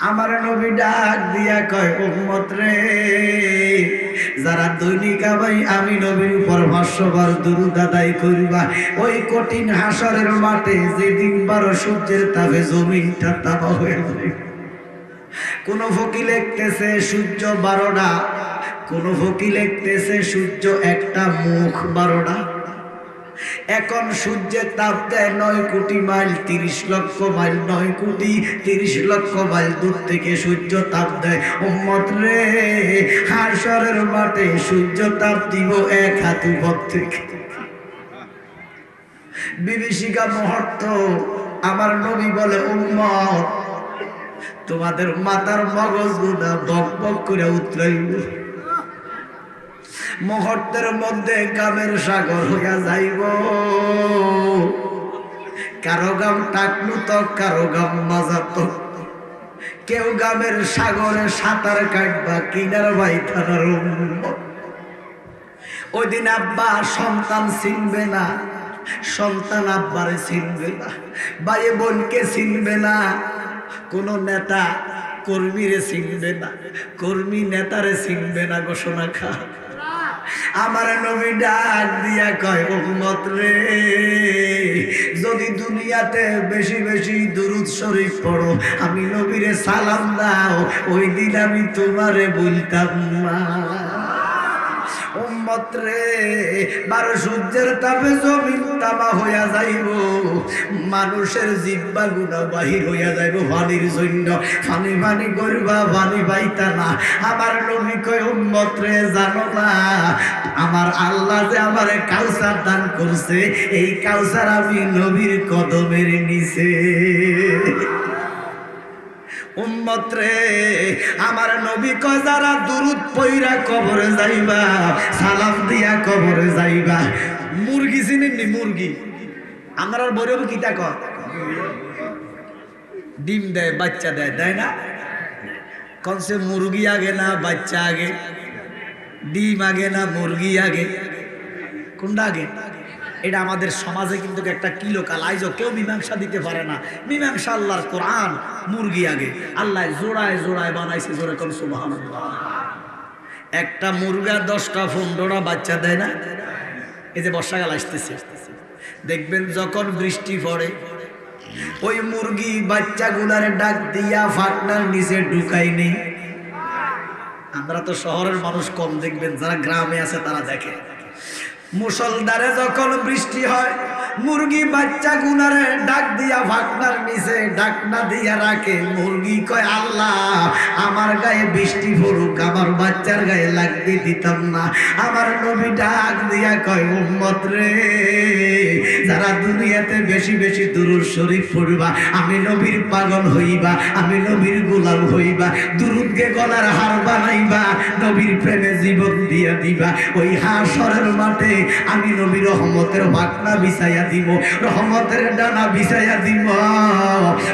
আমার নবী ডাক দিয়া কয় উম্মত রে, যারা দৈনিক আমি নবীর উপর 500 বার দুরূদ আদায় করিবা, ওই কঠিন হাসরের মাঠে যেদিন 12 সূর্যের তাপে জমিনটা তামা হয়ে যাবে। কোন ফকি লিখতেছে সূর্য 12টা, কোন ফকি লিখতেছে সূর্য একটা মুখ 12টা। এখন সূর্যের তাপ দেয় 9 কোটি মাইল, 30 লক্ষ মাইল, 9 কোটি 30 লক্ষ মাইল দূর থেকে সূর্য তাপ দেয়। উম্মত রে, হাসরের মাঠে সূর্য তাপ দিব 1 হাত উপর থেকে। বিভীষিকা মুহূর্ত আমার নবী বলে উম্মত, তোমাদের মাথার মগজগুলা বক বক করে উতরাইব, মুহূর্তের মধ্যে গামের সাগর হইয়া যাইব। কারো গাম টাকলু তো, কারো গাম মাজা তো, কেউ গামের সাগরে সাঁতার কাটবা কিনার ভাই থানার উম্মত। ওই দিন আব্বা সন্তান চিনবে না, সন্তান আব্বারে চিনবে না, ভাই বোনকে চিনবে না, কোন নেতা কর্মীরে চিনবে না, কর্মী নেতারে চিনবে না। ঘোষণা খা আমার নবী ডাক দিয়া কয় উম্মত রে, যদি দুনিয়াতে বেশি বেশি দুরূদ শরীফ পড়ো, আমি নবীরে সালাম দাও, ওই দিন আমি তোমারে বলতাম না। উম্মত রে, 12 সূর্যের তাপে জমিন তামা হইয়া যাইব, মানুষের জিহ্বা গুণা বাহির হইয়া যাইব পানির জন্য। পানি পানি করবা, পানি পাইতা না। আমার নবী কয় উম্মত রে, জানো না আমার আল্লাহ যে আমারে কাউসার দান করছে, এই কাউসার আমি নবীর কদমের নিচে। উম্মত রে, আমার নবী কয় যারা দুরূদ পইরা কবরে যাইবা, সালাম দিয়া কবরে যাইবা। মুরগি চিনেননি? মুরগি আমরা বড় কিটা কয়, ডিম দেয়, বাচ্চা দেয়, দেয় না? কনসে মুরগি আগে না বাচ্চা আগে? ডিম আগে না মুরগি আগে? কোনটা আগে? এটা আমাদের সমাজে কিন্তু একটা কিলোকাল, আইজও কেউ মীমাংসা দিতে পারে না। মীমাংসা আল্লাহর কোরআন। মুরগি আগে, আল্লাহ জোড়ায় জোড়ায় বানাইছে, জোরে কোন সুবহানাল্লাহ। একটা মুরগা 10টা 15টা বাচ্চা দেয় না? এই যে বর্ষাকাল আসতেছে, দেখবেন যখন বৃষ্টি পড়ে, ওই মুরগি বাচ্চাগুলার ডাক দিয়া ফাটনার নিচে ঢুকাই নেই। আমরা তো শহরের মানুষ কম, দেখবেন যারা গ্রামে আছে তারা দেখে, মুসলধারে যখন বৃষ্টি হয়, মুরগি বাচ্চা গুনারে ডাক দিয়া ফাটনার নিচে ডাকনা দিয়া রাখে। মুরগি কয় আল্লাহ আমার গায়ে বৃষ্টি পড়ুক, আমার বাচ্চার গায়ে লাগতে দিতাম না। আমার নবী ডাক দিয়া কয় উম্মত রে, যারা দুনিয়াতে বেশি বেশি দুরূদ শরীফ পড়বা, আমি নবীর পাগল হইবা, আমি নবীর গোলাম হইবা, দুরূদকে গলার হার বানাইবা, নবীর প্রেমে জীবন দিয়া দিবা, ওই হাসরের মাঠে আমি নবী রহমতের ভাগনা বিছাইয়া দিব, রহমতের ডানা বিছাইয়া দিব।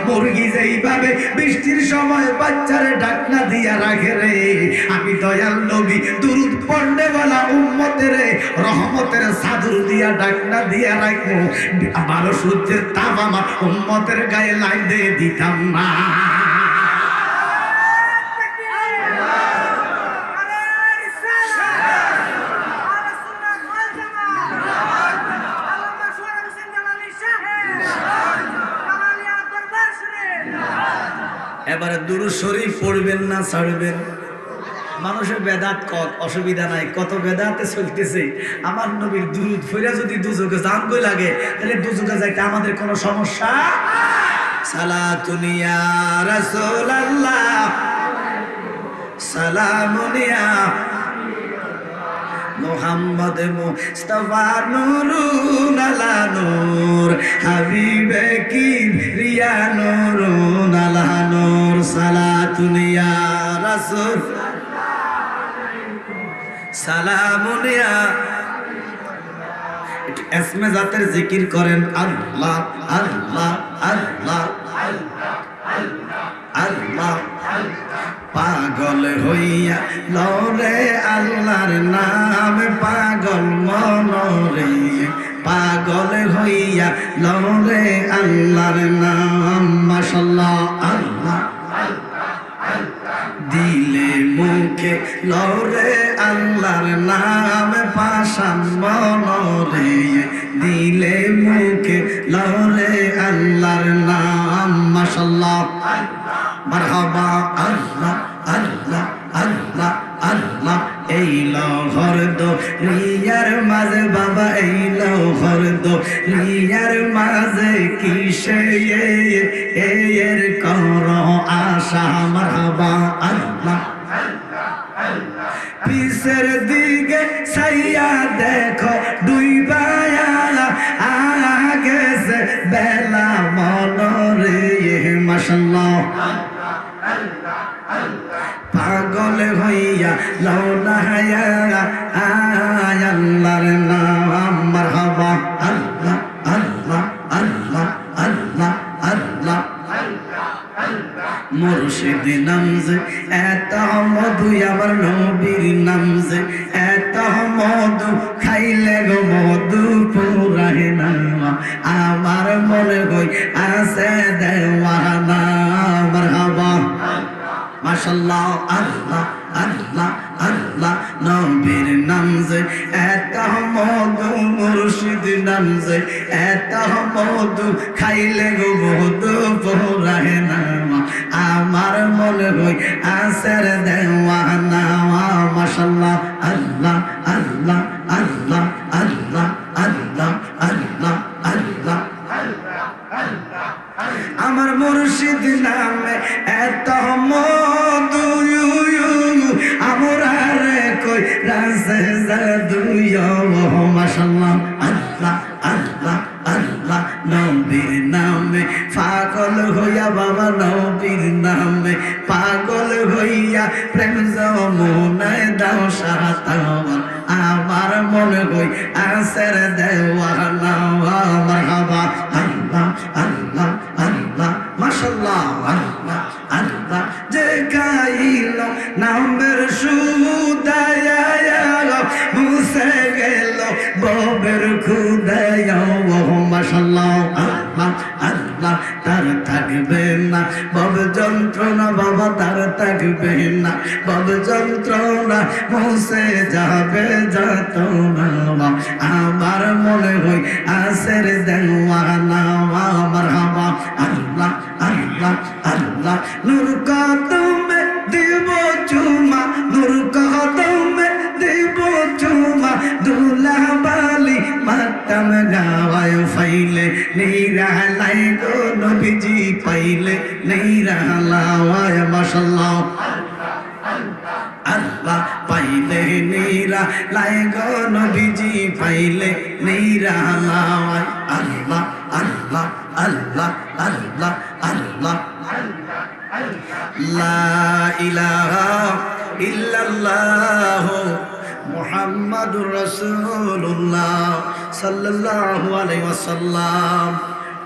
মুরগি যেইভাবে বৃষ্টির সময় বাচ্চারে ডাকনা দিয়া রাখে রে, আমি দয়াল নবী দুরূদ পড়লে বলা উম্মতের রহমতের চাদর দিয়া ডাকনা দিয়া রাখবো। 12 সূর্যের তাপ আমার উম্মতের গায়ে লাগতে দিতাম না। এবারে দুরূদ শরীফ পড়বেন না ছাড়বেন? মানুষের বেদাত কত, অসুবিধা নাই, কত বেদাতে চলতেছে। আমার নবীর দুরূদ পড়া যদি দুজকে জানগই লাগে, তাহলে দুজকে যাইতে আমাদের কোনো সমস্যা। সালাতুন ইয়া রাসূলুল্লাহ, সালামুন ইয়া মুহাম্মদ মুস্তাফা নূরুন আলা নূর, হাবিবে কিবরিয়া নূরুন আলা নূর, সালাতুন ইয়া রাসূল সালামুন ইয়া। একটু এসমে জাতের জিকির করেন, আল্লাহ আল্লাহ আল্লাহ আল্লাহ। পাগল হইয়া লরে আল্লাহর নাম, পাগল মনরে, পাগল হইয়া লরে আল্লাহর নাম। মাশাআল্লাহ, আল্লাহ লরে আল্লাহর নাম পাশান মনরে দিলে মুখে লরে আল্লাহর নাম মাশাআল্লাহ মারহাবা আল্লাহ আল্লাহ আল্লাহ আল্লাহ এই লহর দো রিয়ার মাঝে বাবা এই লহর দো রিয়ার মাঝে কিসে এর কর আশা মারহাবা আল্লাহ পিছের দিকে সাইয়া দেখো ডুইবায়া আগেছে বেলা মনরে মাশাআল্লাহ পাগল হইয়া লওনা হায়া আল্লাহর নাম মারহাবা আল্লাহ আল্লাহ আল্লাহ আল্লাহ আল্লাহ মুর্শিদ নামজে এত মধু আমার নবীর নামজে এত মধু খাইলে গো মধু পুরাহে না আমার মনে হই আছে দেওয়ানা মারহাবা মাশাআল্লাহ আল্লাহ আল্লাহ আল্লাহ নবীর নামজে এত মধু মুর্শিদ নামজে এত মধু খাইলে গো মধু পুরাহে না আমার মনে হই আসের দেওয়ানা মাশাআল্লাহ আল্লাহ আল্লাহ আল্লাহ আল্লাহ আল্লাহ আল্লাহ আল্লাহ আমার মুর্শিদ নামে এত মধু আমার কই রাসে জাদু মাশাআল্লাহ আল্লাহ আল্লাহ আল্লাহ নবীর নামে পাগল হইয়া বাবা নবীর নামে পাগল হইয়া প্রেম যমুনায় দাও সাতাওয়ার আমার মনে হই আসের দেওয়ানা মারহাবা আল্লাহ আল্লাহ আল্লাহ মাশাআল্লাহ আল্লাহ আল্লাহ যে গাইল নামের সুদায়া মুছে গেল ববের খুদায়া মাশাআল্লাহ আল্লাহ আল্লাহ তার থাকবে না বব যন্ত্রণা বাবা তার থাকবে না বব যন্ত্রণা মুছে যাবে যত না আমার মনে হই আসের দেওয়ানা মারহাবা আল্লাহ আল্লাহ আল্লাহ নূর কদমে দেব চুমা নূর কদমে দেব চুমা দুলা বালি মাতাম গাওয়ায় ফাইলে নিরালাই গো নবীজি পাইলে নিরালাওয়ায় মাশাআল্লাহ আল্লাহ পাইলে নিরা লাই গো নবীজি পাইলে নিরালাওয়ায় আল্লাহ আল্লাহ আল্লাহ আল্লাহ আল্লাহ লা ইলাহা ইল্লাল্লাহ মুহাম্মাদুর রাসূলুল্লাহ সাল্লাল্লাহু আলাইহি ওয়াসাল্লাম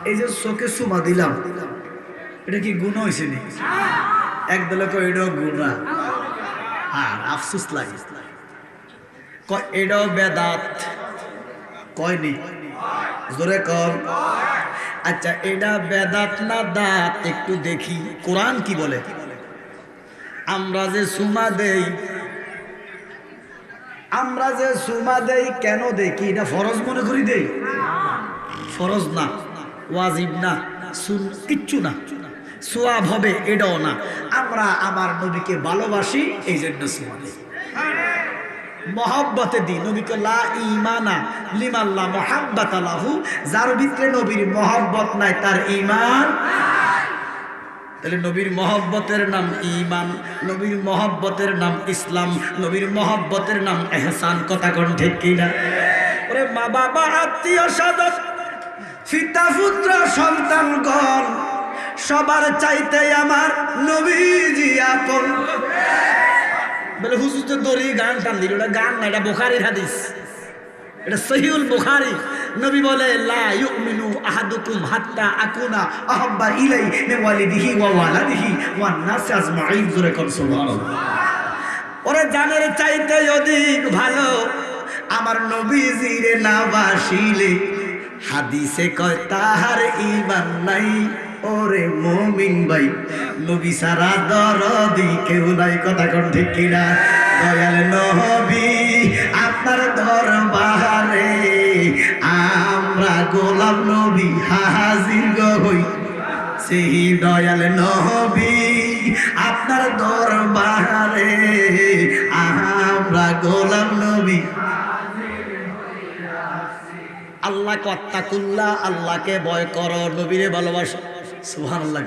এই যে চোখে সুমা দিলাম এটা কি গুনাহ হইছে নি একদলে কই এটাও গুনাহ আর আফসোস লাগে কয় এটাও বেদাত কয়নি জোরে কর আচ্ছা এটা বেদাত না দাঁত একটু দেখি কোরআন কি বলে আমরা যে সুমা দেই কেন দেই কি এটা ফরজ মনে করি দেই ফরজ না ওয়াজিব না কিচ্ছু না সওয়াব হবে এটাও না আমরা আমার নবীকে ভালোবাসি এই জন্য সুমা দেই মহব্বতে দি নবীকে লা ঈমানা লিমান লা মুহাব্বাতা লাহু যার ভিতরে নবীর মহব্বত নাই তার ঈমান তাহলে নবীর মহব্বতের নাম ঈমান নবীর মহব্বতের নাম ইসলাম নবীর মহব্বতের নাম ইহসান কথা কোন ঠিক কি না ওরে মা বাবা আত্মীয় স্বজন পিতা পুত্র সন্তানগণ সবার চাইতে আমার নবীজি আপন বলে হুজুর তো দড়ি গান টান দিল এটা গান না এটা বুখারীর হাদিস এটা সহিহুল বুখারী নবী বলে লা ইউমিনু আহাদুকুম হাত্তা আকুনা আহাব্বা ইলাই মিন ওয়ালিদিহি ওয়া ওয়ালাদিহি ওয়ান নাস আজমাইন জোরে কোন সুবহানাল্লাহ ওরে জানের চাইতে অধিক ভালো আমার নবীজিরে না বাসিলে হাদিসে কয় তাহার ঈমান নাই ওরে মুমিন ভাই নবী সারা দরদি কেউ নাই কথা কোন ঠিক কিনা দয়াল নবী আপনার দরবারে আমরা গোলাম নবী হাজির হই। সেই দয়াল নবী আপনার দরবারে আমরা গোলাম নবী। আল্লাহ কত্তাকুল্লাহ, আল্লাহকে ভয় করো, নবীরে ভালোবাসো। সুবহানাল্লাহ।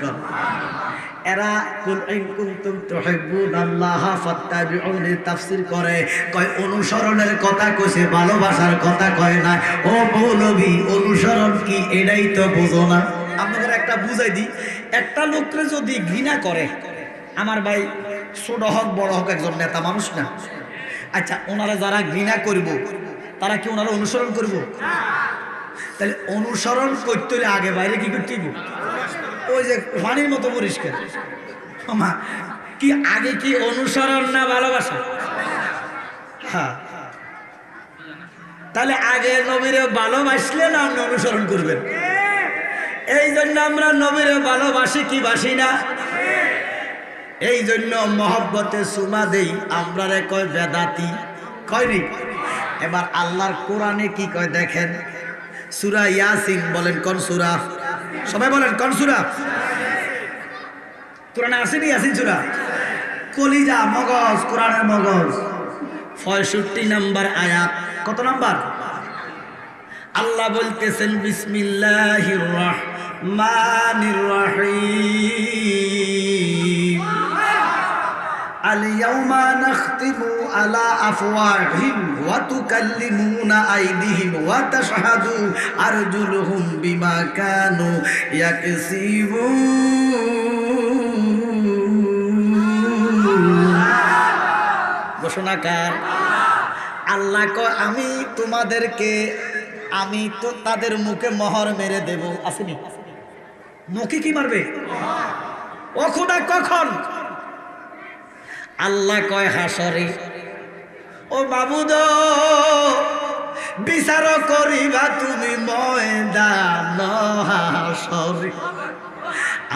এরা কুল ইন কুনতুম তুহিব্বুনাল্লাহ ফাত্তাবিউনি তাফসীর করে, কয় অনুসরণের কথা কইছে, ভালোবাসার কথা কয় না। ও মৌলভী, অনুসরণ কি এটাই তো বুঝো না। আপনাদের একটা বুঝাই দিই, একটা লোকরে যদি ঘৃণা করে, আমার ভাই ছোট হোক বড় হোক একজন নেতা মানুষ না, আচ্ছা ওনারা যারা ঘৃণা করব তারা কি ওনারা অনুসরণ করব? তাহলে অনুসরণ করতে হলে আগে বাইরে কি করতে হইব? ওই যে পানির মতো পরিষ্কার কি আগে কি অনুসরণ না ভালোবাসা? হ্যাঁ, তাহলে আগে নবীরে ভালোবাসলে না আপনি অনুসরণ করবেন। এই জন্য আমরা নবীরে ভালোবাসি কি বাসি না? এই জন্য মহব্বতে সুমা দেই, আমরা রে কয় বেদাতি, কয়নি? এবার আল্লাহর কোরআনে কি কয় দেখেন, সূরা ইয়াসিন, বলেন কোন সূরা? সবাই বলেন কোন সূরা? কোরআনে আসেনি ইয়াসিন সূরা? কলিজা মগজ, কোরআনের মগজ, 65 নম্বর আয়াত। কত নম্বর? আল্লাহ বলতেছেন বিসমিল্লাহির রহমানির রহিম, আল-ইয়াওমা নাখতিমু আলা আফওয়াহিহিম ওয়া তুকাল্লিমুনা আইদিহিম ওয়া তাশহাদু আরজুলুহুম বিমা কানু ইয়াকসিবুন। ঘোষণাকার আল্লাহ কয়, আমি তোমাদেরকে, আমি তো তাদের মুখে মোহর মেরে দেব। আসেনি? মুখে কি মারবে? ও খোদা, কখন? আল্লাহ কয় হাসরে। ও মাবুদ, বিচার করিবা তুমি ময়দান হাসরে।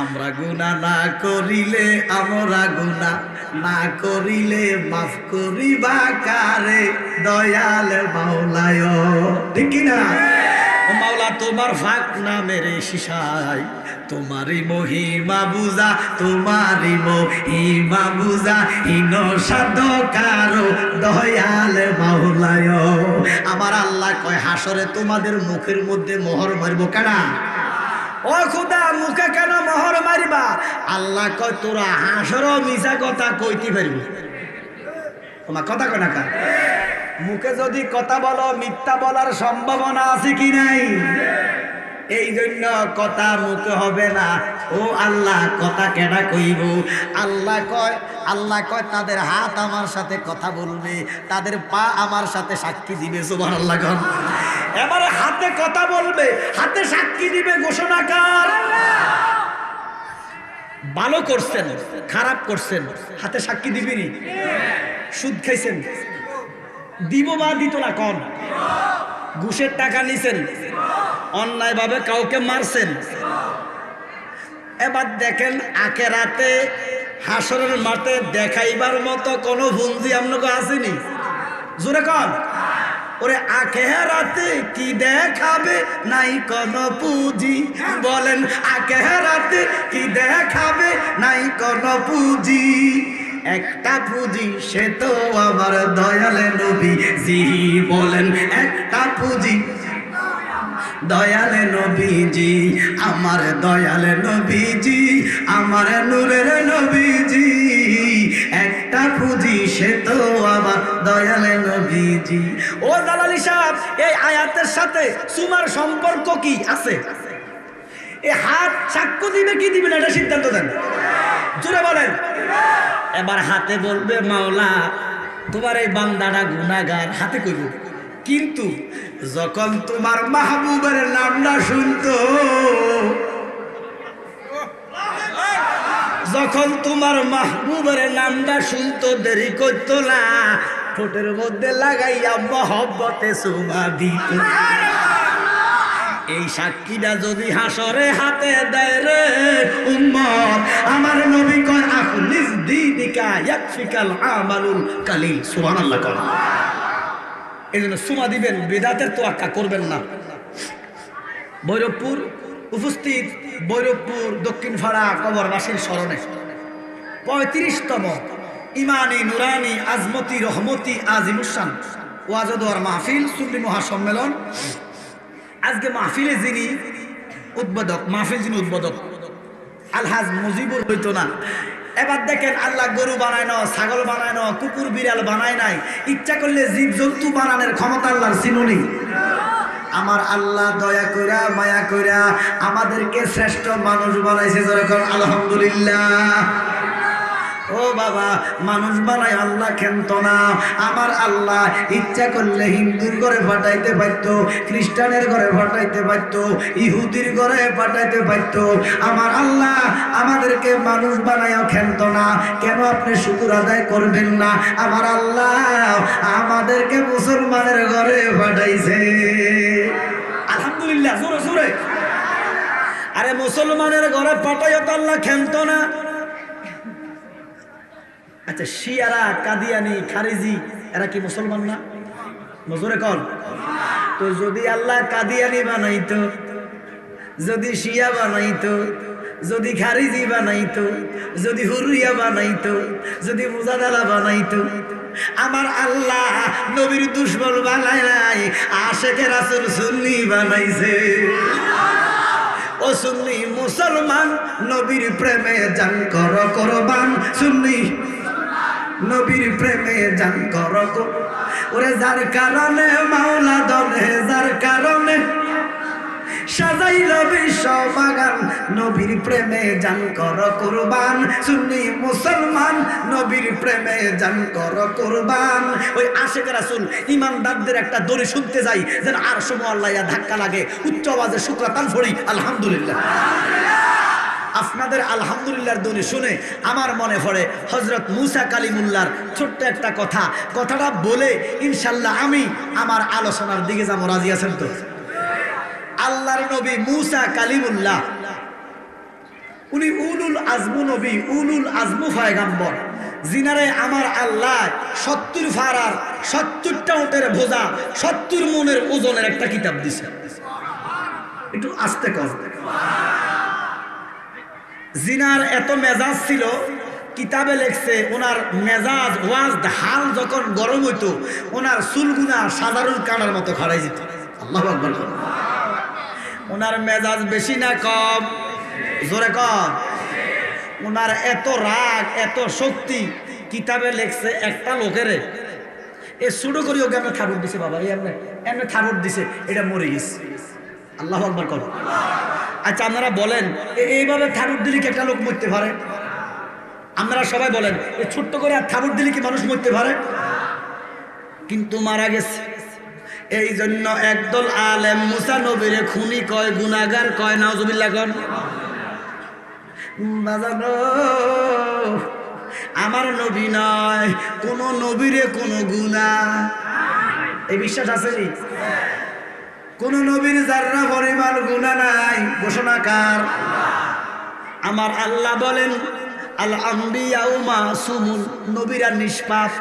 আমরা গুনাহ না করিলে, আমরা গুনাহ না করিলে মাফ করিবা কারে? দয়াল মাওলায়, ঠিক কি না? ও মাওলা, তোমার ফাঁক না মেরে শিশাই, তোমারই মহিমা বুঝা, তোমারই মহিমা বুঝা হীন সাধ্য কারো দয়াল মাওলায়। আমার আল্লাহ কয় হাসরে তোমাদের মুখের মধ্যে মোহর মারবো কেনা? ও খোদা, মুখে কেন মোহর মারিবা? আল্লাহ কয় তোরা হাসরও মিছা কথা কইতে পারবি। তোমার কথা কয় না কা? মুখে যদি কথা বলো, মিথ্যা বলার সম্ভাবনা আছে কি নাই? এই জন্য কথা মুখে হবে না। ও আল্লাহ, কথা কেনা কইব? আল্লাহ কয় তাদের হাত আমার সাথে কথা বলবে, তাদের পা আমার সাথে সাক্ষী দিবে। সুবহানাল্লাহ। এবারে হাতে কথা বলবে, হাতে সাক্ষী দিবে। ঘোষণাকার ভালো করছেন, খারাপ করছেন, হাতে সাক্ষী দিবেনি? সুদ খাইছেন, দিব বা দিত না? কন? ঘুষের টাকা নিছেন, অন্যায়ভাবে কাউকে মারছেন। এবার দেখেন আখেরাতে হাসরের মাঠে দেখাইবার মতো কোনো ভুঞ্জি আপনাকে আসেনি? জোরে কন। ওরে আখেরাতে কি দেখাবে? নাই কোনো পুঁজি। বলেন আখেরাতে কি দেখাবে? নাই কোনো পুঁজি। একটা পুঁজি, সে তো আমার দয়াল নবীজি। বলেন একটা পুঁজি, দয়াল নবীজি, আমার দয়াল নবীজি, আমার নূরের নবীজি। একটা পুঁজি, সে তো আমার দয়াল নবীজি। ও দালালি সাহেব, এই আয়াতের সাথে সুমার সম্পর্ক কি আছে? এই হাত সাক্ষ্য দিবে কি দিবে না, এটা সিদ্ধান্ত দেন। জোরে বলেন। এবার হাতে বলবে মাওলা তোমার এই বান্দাটা গুনাহগার, হাতে কইব। কিন্তু যখন তোমার মাহবুবের নামটা শুনতো, যখন তোমার মাহবুবের নামটা শুনতো, দেরি করতো না, ঠোঁটের মধ্যে লাগাইয়া মহব্বতে চুমা দিত। এই সাক্ষীটা যদি হাসরে হাতে দেয় রে উম্মত, আমার নবী কয় আখলিস দীনিক দিনিকা ইয়াকফিকাল আমালুল কালিল। সুবহানাল্লাহ। এজন্য সুমা দিবেন, বিদাতের তোয়াক্কা করবেন না। ভৈরবপুর উপস্থিত, ভৈরবপুর দক্ষিণ ফাড়া কবরবাসীর স্মরণে 35তম ইমানি নুরানি আজমতি রহমতি আজিমুসান ওয়াজদার মাহফিল সুন্নি মহাসম্মেলন। আজকে মাহফিলে যিনি উদ্বোধক, আলহাজ মুজিবুর হইতো না। এবার দেখেন, আল্লাহ গরু বানায় না, ছাগল বানায় না, কুকুর বিড়াল বানায় নাই, ইচ্ছা করলে জীব জন্তু বানানোর ক্ষমতা আল্লাহর চিনুনি। আমার আল্লাহ দয়া কইরা মায়া কইরা আমাদেরকে শ্রেষ্ঠ মানুষ বানাইছে। যখন আলহামদুলিল্লাহ। ও বাবা, মানুষ বানায় আল্লাহ খেনত না। আমার আল্লাহ ইচ্ছা করলে হিন্দুর ঘরে পাঠাইতে পারত, খ্রিস্টানের ঘরে পাঠাইতে পারত, ইহুদির ঘরে পাঠাইতে পারত। আমার আল্লাহ আমাদেরকে মানুষ বানায়ও খেলত না। কেন আপনি শুকর আদায় করবেন না? আমার আল্লাহ আমাদেরকে মুসলমানের ঘরে পাঠাইছে। আলহামদুলিল্লাহ, জোরে জোরে। আরে মুসলমানের ঘরে পাঠাইও তো আল্লাহ খেলত না। আচ্ছা, শিয়ারা, কাদিয়ানি, খারিজি এরা কি মুসলমান না? নজরে কর। তো যদি আল্লাহ কাদিয়ানি বানাইতো, যদি শিয়া বানাইতো, যদি খারিজি বানাইতো, যদি হুরিয়া বানাইতো, যদি মুজাদালা বানাইতো, আমার আল্লাহ নবীর দুশমন বানায় নাই, আশেকে রাসূল সুন্নি বানাইছে। ও সুন্নি মুসলমান নবীর প্রেমে জান কর কুরবান। সুন্নি নবীর প্রেমে জান কর। ওরে যার কারণে মাওলা দলে, যার কারণে সাজাইল বিশ্ব বাগান, নবীর প্রেমে জান কর কুরবান। সুন্নি মুসলমান নবীর প্রেমে জান কর কুরবান। ওই আশিক রাসূল ইমানদারদের একটা দড়ি শুনতে যাই, যেন আর সময় আল্লাহ ধাক্কা লাগে, উচ্চ আওয়াজে শুকরাতান পড়ি আলহামদুলিল্লাহ। আপনাদের আলহামদুলিল্লাহর ধ্বনি শুনে আমার মনে পড়ে হযরত মুসা কালিমুল্লাহর ছোট্ট একটা কথা। কথাটা বলে ইনশাল্লাহ আমি আমার আলোচনার দিকে যাবো। রাজি আছেন তো? আল্লাহর নবী মুসা কালিমুল্লাহ, উনি উলুল আজমু নবী, উলুল আজমু পয়গম্বর, জিনারে আমার আল্লাহ 70 ফারার 70টা উটের বোঝা 70 মনের ওজনের একটা কিতাব দিছে। একটু আস্তে কর। জিনার এত মেজাজ ছিল, কিতাবে লেখছে ওনার মেজাজ ওয়াজ হাল যখন গরম হইতো, ওনার চুলগুনা সাধারণ কানার মতো খাড়াই যেত। আল্লাহু আকবার। ওনার মেজাজ বেশি না কম? জোরে কম। ওনার এত রাগ, এত শক্তি, কিতাবে লেখছে একটা লোকেরে এ ছোট করি ওকে আমরা থাবুট দিছে। বাবা এমনি থাবুট দিছে, এটা মরে গেছে। আল্লাহু আকবার কর। আচ্ছা, আপনারা বলেন এইভাবে থাবুট দিলে কি একটা লোক মরতে পারে? আপনারা সবাই বলেন, এই ছোট্ট করে আর থাবুট দিলে কি মানুষ মরতে পারে? কিন্তু মারা গেছে। এই জন্য একদল আলেম মুসা নবীরে খুনি কয়, গুনাহগার কয়। নাউজুবিল্লাহ কন। বাজানো, আমার নবী নয়, কোন নবীরে কোনো গুনাহ, এই বিশ্বাস আছে নি? কোন নবীর যাররা পরিমাণ গুনাহ নাই। ঘোষণাকার আমার আল্লাহ বলেন, আল আম্বিয়াউ মাসুমুন, নবীরা নিষ্পাপ।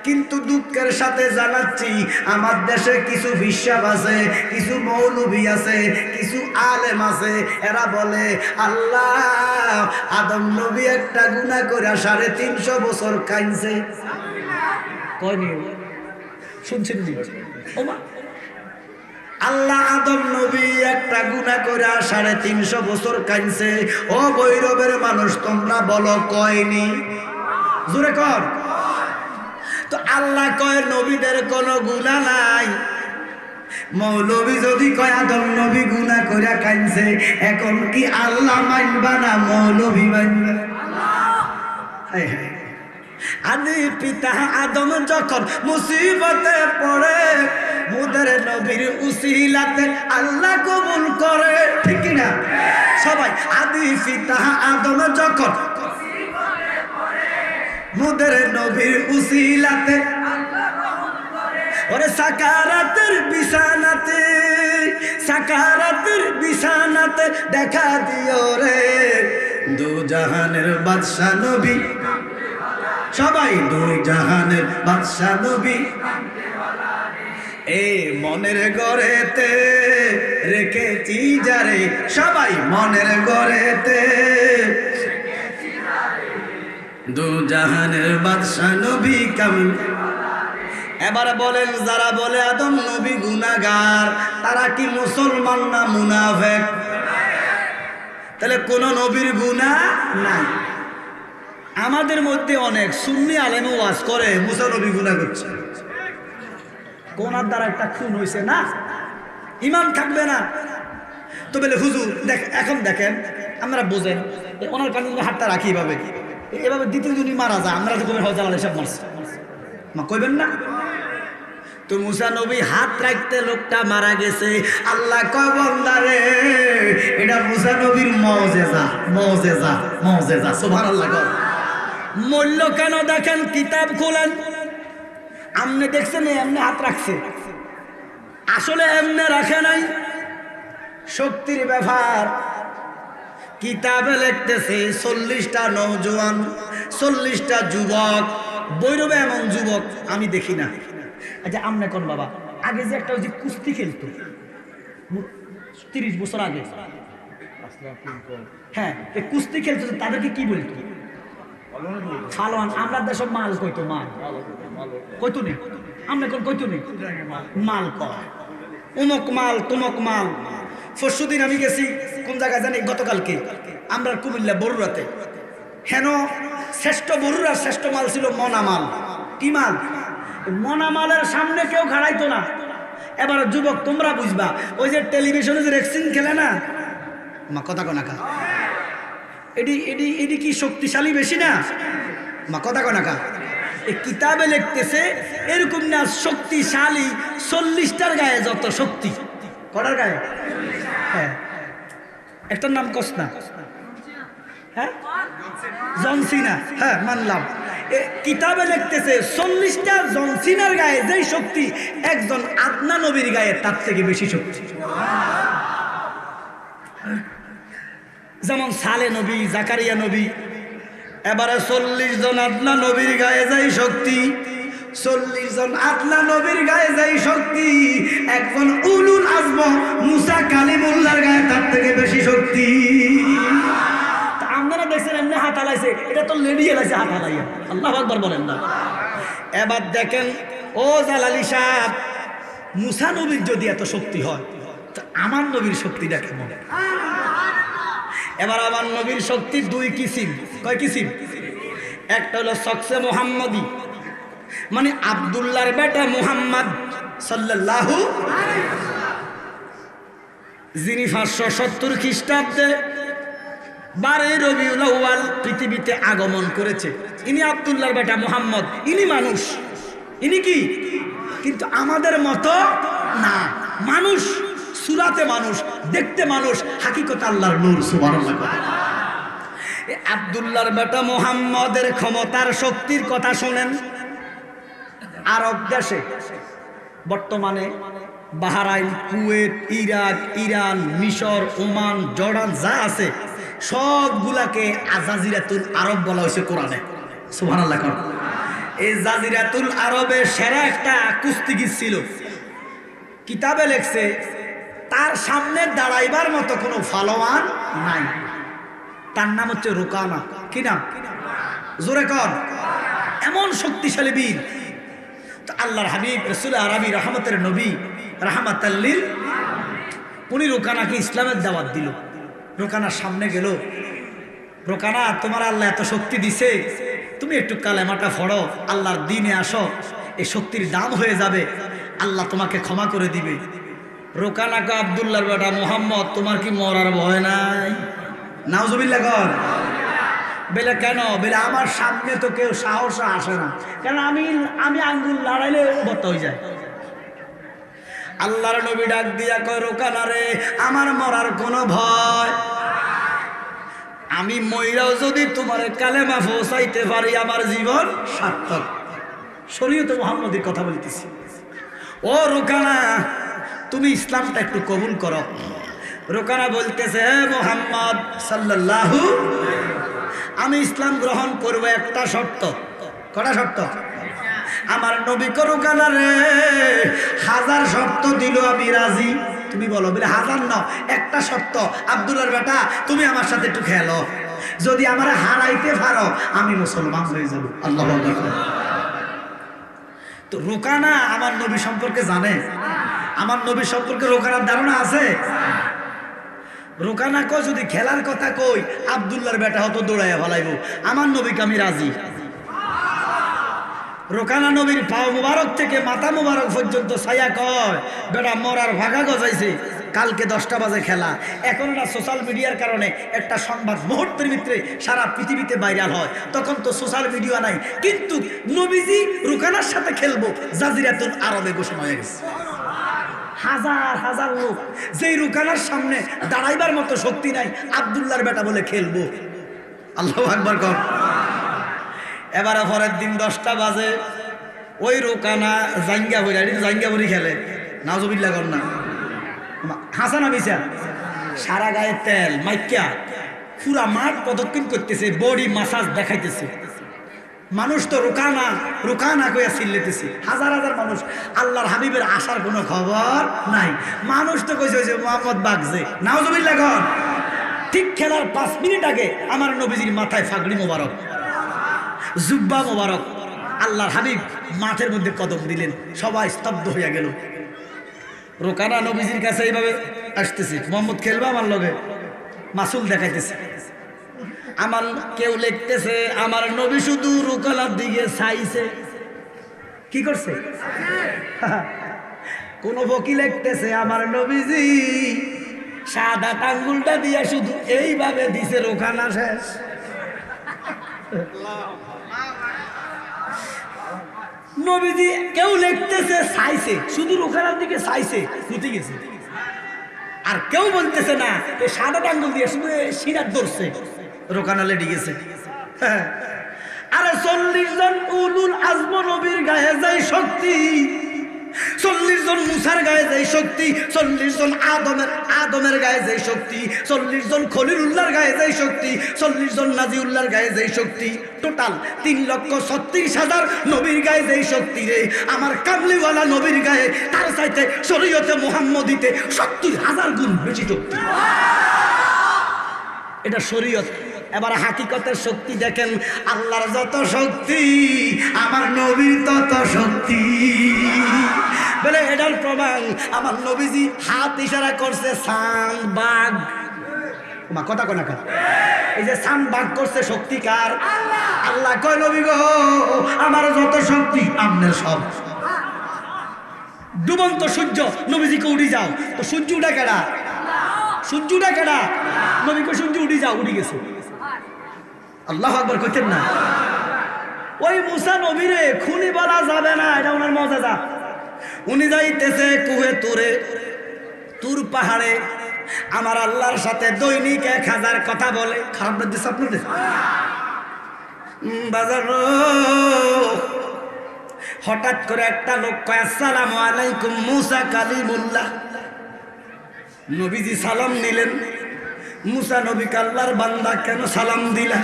কিন্তু দুঃখের সাথে জানাচ্ছি, আমার দেশে কিছু বিশ্বাস আছে, কিছু মৌলবী আছে, কিছু আলেম আছে, এরা বলে আল্লাহ আদম নবী একটা গুনাহ করে 350 বছর কাইনছে। কয়নি? শুনছেন নি? ওমা, আল্লাহ আদম নবী একটা গুনাহ করে 350 বছর কাইনছে। ও ভৈরবের মানুষ, তোমরা বলো কয়নি? জোরে কর। তো আল্লাহ কয় নবীদের কোনো গুনাহ নাই। মৌলবী যদি কয় আদম নবী গুনাহ করে কাইনছে, এখন কি আল্লাহ মানবা না মৌলবী মানবা? হায় হায়। আদি পিতা আদম যখন মুসিবতে পড়ে, মুদের নবীর উসিলাতে আল্লাহ কবুল করে। ঠিক কি না সবাই? আদি পিতা আদম যখন মুসিবতে পড়ে, মুদের নবীর উসিলাতে আল্লাহ কবুল করে। ওরে সাকারাতের বিছানাতে, সাকারাতের বিছানাতে দেখা দিও রে দু জাহানের বাদশা নবী। সবাই দুই জাহানের বাদশা নবী এ মনের ঘরেতে রেখেছি যারে সবাই মনের ঘরেতে দু জাহানের বাদশা নবী কামিল। এবার বলেন যারা বলে আদম নবী গুনাহগার তারা কি মুসলমান না মুনাফিক? তাহলে কোন নবীর গুনাহ নাই। আমাদের মধ্যে অনেক সুন্নি আলেম ওয়াজ করে মুসা নবী গুনাহ করছে, কোনার দ্বারা একটা খুন হয়েছে না, ইমান থাকবে না। তো বলে হুজুর দেখ এখন দেখেন আমরা বোঝেন ওনার কাছে হাতটা রাখি এভাবে এভাবে দ্বিতীয় জনই মারা যায়, আমরা তো কবেন হজাল এসব মারছে মা কইবেন না? তো মুসা নবী হাত রাখতে লোকটা মারা গেছে, আল্লাহ কয় বান্দারে এটা মুসা নবীর মুজিজা মুজিজা মুজিজা সুবহানাল্লাহ। মূল্য কেন দেখেন কিতাব খোলেন, আমনে দেখছেন এমনি হাত রাখছে, আসলে এমনি রাখে নাই, শক্তির ব্যাপার। কিতাবে লিখতেছে 40টা নওজোয়ান 40টা যুবক, বৈরবে এমন যুবক আমি দেখি না। আচ্ছা আমনে কোন বাবা আগে যে একটা ওই যে কুস্তি খেলতো 30 বছর আগে, হ্যাঁ এই কুস্তি খেলতো তাদেরকে কি বলতো? ফালোয়ান। আমরা দেশে মাল কইতো, মাল কইতো নেই, আমরা কোন কইতো নেই, মাল কয় উমক মাল তুমক মাল। পরশুদিন আমি গেছি কোন জায়গায় জানি, গতকালকে আমরা কুমিল্লা বরুড়াতে, হেন শ্রেষ্ঠ বরুড়ার শ্রেষ্ঠ মাল ছিল মনা মাল। কি মাল? মনা মালের সামনে কেউ খাড়াইতো না। এবার যুবক তোমরা বুঝবা, ওই যে টেলিভিশনে যে রেক্সিং খেলে না, মা কথা কনাকা এডি এডি এডি কি শক্তিশালী বেশি না? মা কথা কনাকা এই কিতাবে লিখতেছে এরকম না, শক্তিশালী 40টার গায়ে যত শক্তি, কটার গায়ে? হ্যাঁ একটার নাম কসনা, হ্যাঁ জনসিনা, হ্যাঁ মানলাম। কিতাবে লিখতেছে 40টা জনসিনার গায়ে যেই শক্তি একজন আদনা নবীর গায়ে তার থেকে বেশি শক্তি। যেমন সালে নবী, জাকারিয়া নবী, এবারে 40 জন আদনা নবীর গায়ে যাই শক্তি, 40 জন আদনা নবীর গায়ে যাই শক্তি একজন উলুল আজম মুসা কালিমুল্লাহর গায়ে তার থেকে বেশি শক্তি। আপনারা দেখছেন এমনি হাত হালাইছে, এটা তো লেডি হালাইছে হাত হালাইয়া, আল্লাহু আকবার বলেন না। এবার দেখেন ও জালালি সাহেব, মুসা নবীর যদি এত শক্তি হয় তো আমার নবীর শক্তিটা কেমন? এবার আমার নবীর শক্তি 2 কিসিম। কয় কিসিম? একটা হলো শখসে মুহাম্মদি, মানে আব্দুল্লাহর বেটা মুহাম্মদ সাল্লাল্লাহু আলাইহি ওয়াসাল্লাম, যিনি 570 খ্রিস্টাব্দে 12 রবিউল আউয়াল পৃথিবীতে আগমন করেছে। ইনি আব্দুল্লাহর বেটা মুহাম্মদ, ইনি মানুষ, ইনি কি কিন্তু আমাদের মতো না, মানুষ সুরাতে মানুষ, দেখতে মানুষ, হাকিকত আল্লাহর নূর সুবহানাল্লাহ। আব্দুল্লাহর বেটা মুহাম্মদের ক্ষমতার শক্তির কথা শুনেন। আরব দেশে বর্তমানে বাহরাইন, কুয়েত, ইরাক, ইরান, মিশর, ওমান, জর্ডান যা আছে সবগুলাকে জাজিরাতুল আরব বলা হয়েছে কোরআনে, সুবহানাল্লাহ। এই জাজিরাতুল আরবে সেরা একটা কুস্তিগির ছিল, কিতাবে লেখছে তার সামনে দাঁড়াইবার মতো কোনো ফালোয়ান নাই, তার নাম হচ্ছে রুকানা। কি নাম? জোরে কর। এমন শক্তিশালী বীর। তো আল্লাহর হাবিব রাসূল আরবি রহমতের নবী রাহমাতাল লিল, উনি রুকানাকে ইসলামের দাওয়াত দিল। রুকানার সামনে গেল, রুকানা তোমার আল্লাহ এত শক্তি দিছে, তুমি একটু কালেমাটা পড়ো, আল্লাহর দ্বীনে আসো, এই শক্তির দাম হয়ে যাবে, আল্লাহ তোমাকে ক্ষমা করে দিবে। রুকানাকে আব্দুল্লাহর বেটা মুহাম্মদ তোমার কি মরার ভয় নাই? নাউজুবিল্লাহ কর। বেলে কেন? বেলে আমার সামনে তো কেউ সাহস আসে না, কেন আমি আঙ্গুল লড়াইলে বত হয়ে যায়। আল্লাহর নবী ডাক দিয়া কয় রুকানা রে, আমার মরার কোনো ভয়, আমি মইরাও যদি তোমার কালেমা পৌঁছাইতে পারি আমার জীবন সার্থক। শরীয়তে মুহাম্মদের কথা বলতেছি। ও রুকানা তুমি ইসলামটা একটু কবুল করো। রুকানা বলতেছে হে মুহাম্মদ সাল্লাল্লাহু, আমি ইসলাম গ্রহণ করব একটা শর্ত। কটা শর্ত? আমার নবী রুকানা রে 1000 শর্ত দিল, আমি রাজি। তুমি বলো, বলে 1000 না, একটা শর্ত, আব্দুল্লাহর বেটা তুমি আমার সাথে একটু খেলো, যদি আমার হারাইতে পারো আমি মুসলমান হয়ে যাব। আল্লাহু আকবার। তো রুকানা আমার নবী সম্পর্কে জানে? আমার নবী সম্পর্কে রুকানার ধারণা আছে? রুকানা কই যদি খেলার কথা কই আব্দুল্লাহর বেটা হতো দৌড়াইয়া ফেলাইব, আমার নবীকে আমি রাজি। রোকানা নবীর পাও মুবারক থেকে মাথা মুবারক পর্যন্ত ছায়া কয় বেটা মরার ভাগা গজাইছে, কালকে 10টা বাজে খেলা। এখন না সোশ্যাল মিডিয়ার কারণে একটা সংবাদ মুহূর্তের ভিতরে সারা পৃথিবীতে ভাইরাল হয়, তখন তো সোশ্যাল মিডিয়া নাই, কিন্তু নবীজি রুকানার সাথে খেলবো জাজিরাতুল আরবে ঘোষণা হয়ে গেছে। হাজার হাজার লোক, যেই রুকানার সামনে দাঁড়াইবার মতো শক্তি নাই, আব্দুল্লাহর বেটা বলে খেলবো। আল্লাহু আকবার কর। এবার পরের দিন 10টা বাজে ওই রোকানা জাঙ্গিয়াবুরি খেলে, নাউজুবিল্লাহ কর না, হাসান আবিসা সারা গায়ে তেল মাইকা পুরা মাঠ প্রদক্ষিণ করতেছে, বডি মাসাজ দেখাইতেছে। মানুষ তো রুকানা রুকানা কইয়া চিল্লেতেছে, হাজার হাজার মানুষ। আল্লাহর হাবিবের আসার কোনো খবর নাই। মানুষ তো কইছে যে মোহাম্মদ বাগজে, নাউজুবিল্লাহ কর। ঠিক খেলার 5 মিনিট আগে আমার নবীজির মাথায় ফাগড়ি মোবারক, জুব্বা মোবারক, আল্লাহর হাবিব মাঠের মধ্যে কদম দিলেন, সবাই স্তব্ধ হইয়া গেল। রোকানা নবীজির কাছে এইভাবে আসতেছে, মোহাম্মদ খেলবা আমার লগে, মাসুল দেখাইতেছে। আমার কেউ লিখতেছে আমার নবী শুধু রোকানার দিকে চাইছে। কি করছে? কোন ফকি লিখতেছে আমার নবীজি সাদা আঙ্গুলটা দিয়া শুধু এইভাবে দিছে, রোকানা শেষ। নবীজি কেউ লিখতেছে চাইছে, শুধু রুকানার দিকে চাইছে, ফুটে গেছে। আর কেউ বলতেছে না এই সাদা আঙ্গুল দিয়ে শুধু শিরাত ধরছে, রুকানা লেডি গেছে। আরে 40 জন উলুল আজম নবীর গায়ে যায় শক্তি, 40 জন মুসার গায়ে যায় শক্তি, 40 জন আদমের গায়ে যায় শক্তি, 40 জন খলিলুল্লাহর গায়ে যায় শক্তি, 40 জন নাজিউল্লাহর গায়ে যায় শক্তি, টোটাল 3,36,000 নবীর গায়ে যায় শক্তি রে। আমার কামলিওয়ালা নবীর গায়ে তার চাইতে শরীয়তে মুহাম্মদীতে 70,000 গুণ বেশি শক্তি। এটা শরীয়ত। এবার হাকিকতের শক্তি দেখেন, আল্লাহর যত শক্তি আমার নবীর তত শক্তি। বলে এটার প্রমাণ আমার নবীজি হাত ইশারা করছে সান বাঘ, কথা কয় না, এই যে সান বাঘ করছে শক্তি কার? আল্লাহ কয় নবী গো আমার যত শক্তি আপনার সব। ডুবন্ত সূর্য নবীজিকে উড়ি যাও, তো সূর্য উঠা কেডা? সূর্য উঠা কেডা? নবীকে সূর্য উড়ি যাও, উড়ি গেছে। আল্লাহু আকবার কইতেন না? ওই মুসা নবীরে খুনি বলা যাবে না, এটা ওনার মজাদা। উনি যাইতেছে কুহে তুরে, তুর পাহাড়ে, আমার আল্লাহর সাথে দৈনিক 1000 কথা বলে। খারাপ লাগতেছে আপনাদের? বাজার হঠাৎ করে একটা লোক কয় আসসালামু আলাইকুম মুসা কালিমুল্লাহ। নবীজি সালাম নিলেন। মুসা নবীকে আল্লাহর বান্দা কেন সালাম দিলা?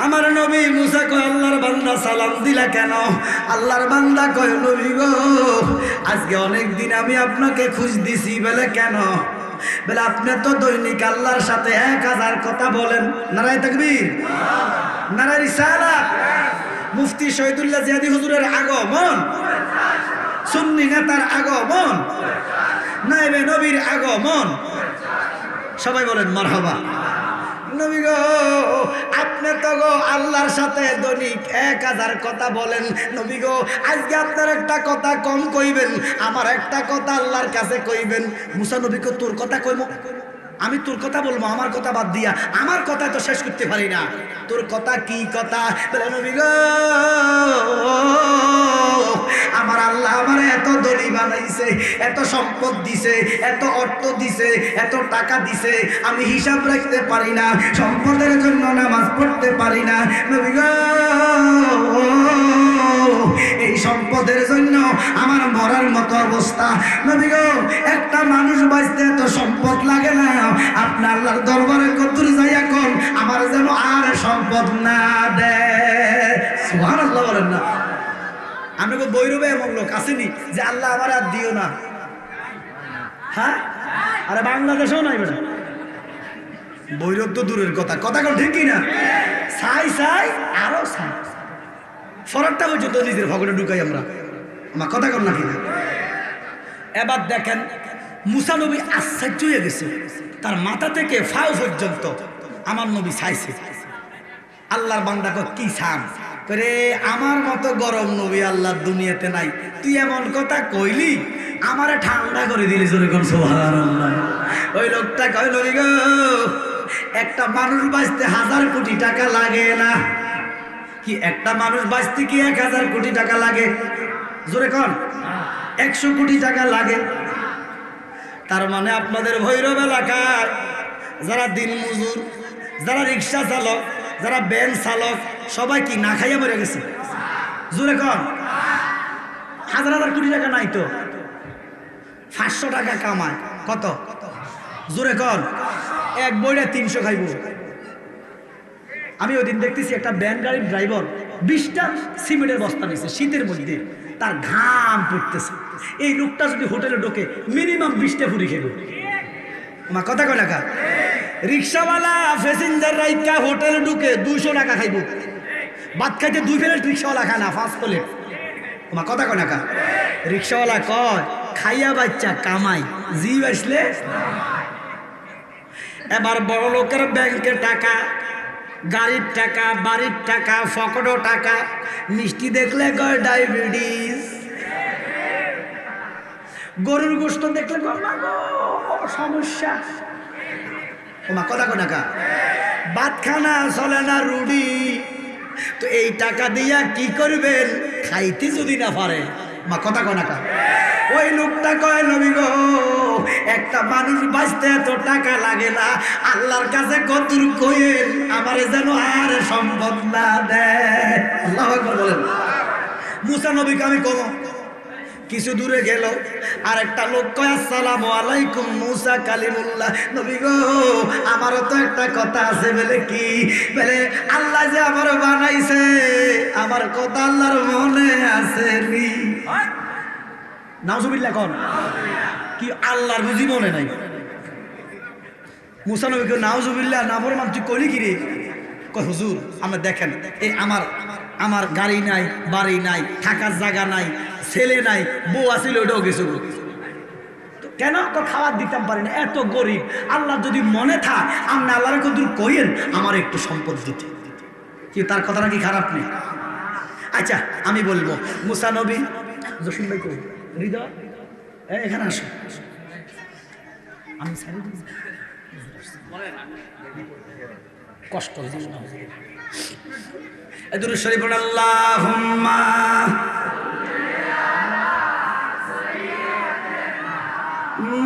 আমার নবী মুসা কয় আল্লাহর বান্দা সালাম দিলা কেন? আল্লাহর বান্দা কয় নবী গো আজকে অনেক দিন আমি আপনাকে খুঁজ দিছি। বলে কেন? বলে আপনি তো দৈনিক আল্লাহর সাথে 1000 কথা বলেন। নারায়ে তাকবীর, নারায়ে রিসালাত। মুফতি শহীদুল্লাহ জিয়াদি হুজুরের আগমন, সুন্নি নেতার আগমন, নায়েবে নবীর আগমন, সবাই বলেন মারহাবা। নবী গো আপনি তো গো আল্লাহর সাথে দৈনিক 1000 কথা বলেন। নবী গো আজকে আপনার একটা কথা কম কইবেন, আমার একটা কথা আল্লাহর কাছে কইবেন। মুসা নবীকে তোর কথা কইব, আমি তোর কথা বলবো, আমার কথা বাদ দিয়া, আমার কথা তো শেষ করতে পারি না। তোর কথা কি কথা? বলে নবী গো আমার আল্লাহ আমার এত ধনী বানাইছে, এত সম্পদ দিছে, এত অর্থ দিছে, এত টাকা দিছে, আমি হিসাব রাখতে পারি না, সম্পদের জন্য নামাজ পড়তে পারি না। নবী গো এই সম্পদের জন্য আমার মরার মতো অবস্থা। নবী গো একটা মানুষ বাঁচতে এত সম্পদ লাগে না, আপনি আল্লাহর দরবারে কত যাইয়া কোন আমার যেন আর সম্পদ না দেয়। সুবহানাল্লাহ বলেন না। আমি বৈরবে এমন লোক আসেনি যে আল্লাহ আমার আর দিও না। হ্যাঁ, আরে বাংলাদেশেও নাই বেটা, বৈরব তো দূরের কথা, কথা কোন ঠিক কিনা? চাই চাই আরো চাই, ফরকটা পর্যন্ত নিজের ভগনে ঢুকাই আমরা, আমার কথা কর না কিনা? এবার দেখেন মুসা নবী আশ্চর্য হয়ে গেছে, তার মাথা থেকে ফাও পর্যন্ত আমার নবী চাইছে। আল্লাহর বান্দা কয় কি চান? করে আমার মতো গরম নবী আল্লাহর দুনিয়াতে নাই, তুই এমন কথা কইলি আমারে ঠান্ডা করে দিলি। জোরে কোন সুবহানাল্লাহ। ওই লোকটা কয় নবী গো, একটা মানুষ বাঁচতে 1000 কোটি টাকা লাগে না কি? একটা মানুষ বাঁচতে কি 1000 কোটি টাকা লাগে? জোরে কোন 100 কোটি টাকা লাগে। তার মানে আপনাদের ভৈরব এলাকায় যারা দিন মজুর, যারা রিক্সা চালক, যারা ভ্যান চালক, সবাই কি না খাইয়া মরে গেছে? জোরে কোন 1000 কোটি টাকা নাই তো 500 টাকা কামায় কত? জোরে কোন এক বইটা 300 খাইব। আমি ওই দিন দেখতেছি একটা ভ্যান গাড়ির ড্রাইভার 20টা সিমেন্টের বস্তা নিয়েছে শীতের মধ্যে, তার ঘাম পড়তেছে। এই লোকটা যদি হোটেলে ঢোকে মিনিমাম 20টা পুরি খেবে। আমার কথা কয় টাকা? রিক্সাওয়ালা প্যাসেঞ্জার রাইকা হোটেলে ঢুকে 200 টাকা খাইব, ভাত খাইতে 2 প্লেট রিক্সাওয়ালা খায় না 5 প্লেট। আমার কথা কয় টাকা? রিক্সাওয়ালা কয় খাইয়া বাচ্চা কামাই, জি আসলে। এবার বড় লোকের ব্যাংকের টাকা, গাড়ির টাকা, বাড়ির টাকা, ফকটও টাকা, মিষ্টি দেখলে কয় ডায়াবেটিস, গরুর গোশত দেখলে কয় মা গো সমস্যা। তোমার কথা কয় টাকা? ভাত খানা চলে না, রুডি। তো এই টাকা দিয়া কি করবেন খাইতে যদি না পারে? মা কথা কয় টাকা? ওই লোকটা কয় নবী গো, একটা মানুষ বাঁচতে এত টাকা লাগে না, আল্লাহর কাছে কতর কইেন আমারে যেন আর সম্পদ না দেয়। আল্লাহু আকবার বলেন। মুসা নবীকে আমি কম কিছু দূরে গেল, আর একটা লোক কয় আসসালামু আলাইকুম মুসা কালিমুল্লাহ। নবী গো আমারও তো একটা কথা আছে। বলে কি? বলে আল্লাহ যে আমার বানাইছে, আমার কথা আল্লাহর মনে আছে নি। নাউজুবিল্লাহ কোন কি? আল্লাহর বুঝি মনে নাই? মুসা নবীকে নাউজুবিল্লাহ না বলে তুই কইলি কি রে? কয় হুজুর আমরা দেখেন এই আমার গাড়ি নাই, বাড়ি নাই, থাকার জায়গা নাই, ছেলে নাই, বউ আছিল ওটাও গেছে। কেন? তো খাবার দিতাম পারি না, এত গরিব। আল্লাহ যদি মনে থাক আপনি আল্লাহর কদুর কইেন আমার একটু সম্পদ দিতে। কি তার কথাটা কি খারাপ নেই? আচ্ছা আমি বলবো মুসা নবী, জসিম ভাই কই হৃদয় এখানে আসো, আমি কষ্ট দুরূদ শরীফ পড়ে আল্লাহুম্মা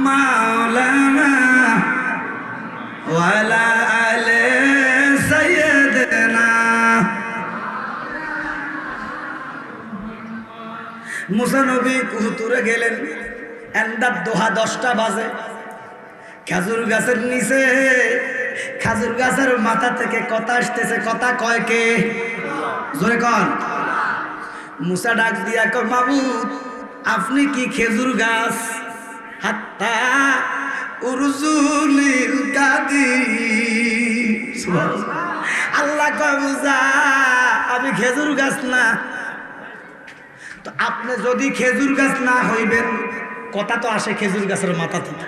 মাওলানা ওয়া আলা আলি সাইয়্যিদিনা। মুসা নবী কুহুতুরে গেলেন, এন্দার দোহা 10টা বাজে। খেজুর গাছের নিচে, খেজুর গাছের মাথা থেকে কথা আসতেছে। কথা কয় কে? জোরে কন। মুসা ডাক দিয়া কয় মাবুদ আপনি কি খেজুর গাছ? হাত্তা উরজুলিল কাদি। আল্লাহ কয় মুসা আমি খেজুর গাছ না। তো আপনি যদি খেজুর গাছ না হইবেন, কথা তো আসে খেজুর গাছের মাথা থেকে,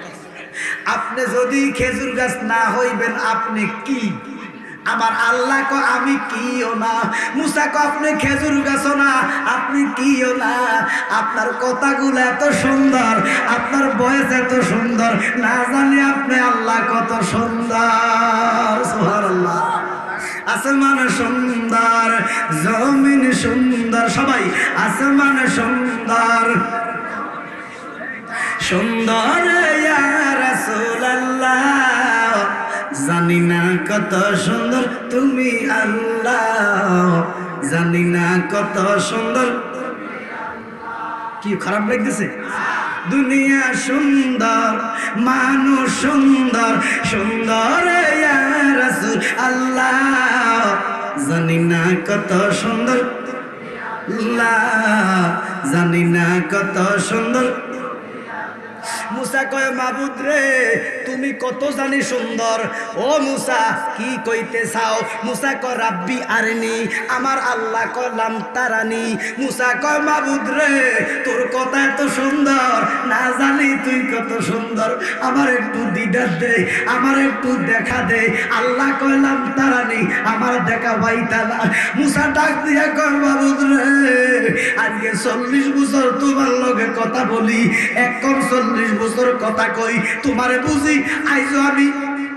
আপনি যদি খেজুর গাছ না হইবেন আপনি কি? আমার আল্লাহ কো আমি কিও না। মুসা কো আপনি খেজুর গাছও না, আপনি কিও না। আপনার কথাগুলো এত সুন্দর, আপনার বয়স এত সুন্দর, না জানি আপনি আল্লাহ কত সুন্দর। সুবহানাল্লাহ। আসমান সুন্দর, জমিন সুন্দর, সবাই আসমান সুন্দর সুন্দর ইয়া রাসূলুল্লাহ, জানি না কত সুন্দর তুমি আল্লাহ, জানি না কত সুন্দর। কি খারাপ লাগতেছে? দুনিয়া সুন্দর, মানুষ সুন্দর, সুন্দর ইয়া রাসূল আল্লাহ, জানি না কত সুন্দর আল্লাহ, জানি না কত সুন্দর। মুসা কয় মাবুদ রে তুমি কত জানি সুন্দর। ও মুসা কি কইতে চাও? মুসা কয় রাব্বি আরনি, আমার আল্লাহ কলাম তারানি। মুসা কয় মাবুদ রে তোর কথা এত সুন্দর, না জানি তুই কত সুন্দর, আমার একটু দিদার দে, আমার একটু দেখা দে। আল্লাহ কইলাম তারানি, আমার দেখা পাইতা না। মুসা ডাক দিয়া কয় মাবুদ রে আজকে 40 বছর তোমার লগে কথা বলি, একদম 40 বছর কথা কই, তোমারে বুঝি আইজো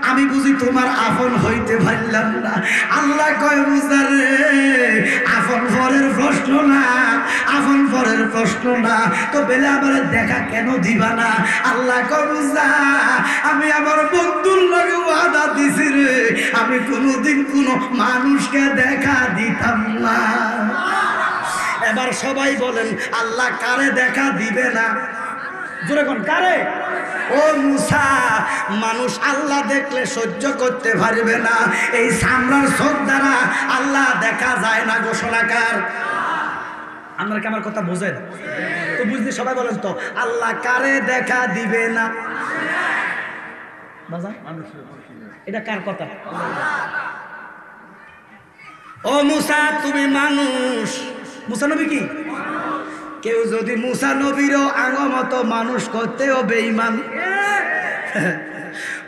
আমি বুঝি তোমার আপন হইতে পারলাম না। আল্লাহ কয় মুসা রে আপন পরের প্রশ্ন না, আপন পরের প্রশ্ন না, তো বেলে আমার দেখা কেন দিবা না? আল্লাহ কয় মুসা আমি আমার বন্ধুর লগে ওয়াদা দিছি রে, আমি কোনোদিন কোনো মানুষকে দেখা দিতাম না। এবার সবাই বলেন আল্লাহ কারে দেখা দিবে না? জোরে কোন কারে? ও মুসা মানুষ আল্লাহ দেখলে সহ্য করতে পারবে না, এই সামরার চোখ দ্বারা আল্লাহ দেখা যায় না। ঘোষণাকার আপনারা কি আমার কথা বোঝেন? তো বুঝলি সবাই বলেন তো আল্লাহ কারে দেখা দিবে না? এটা কার কথা? ও মুসা তুমি মানুষ। মুসা নবী কি? কেউ যদি মুসা নবীরও আঙ্গমত মানুষ করতেও বেঈমান।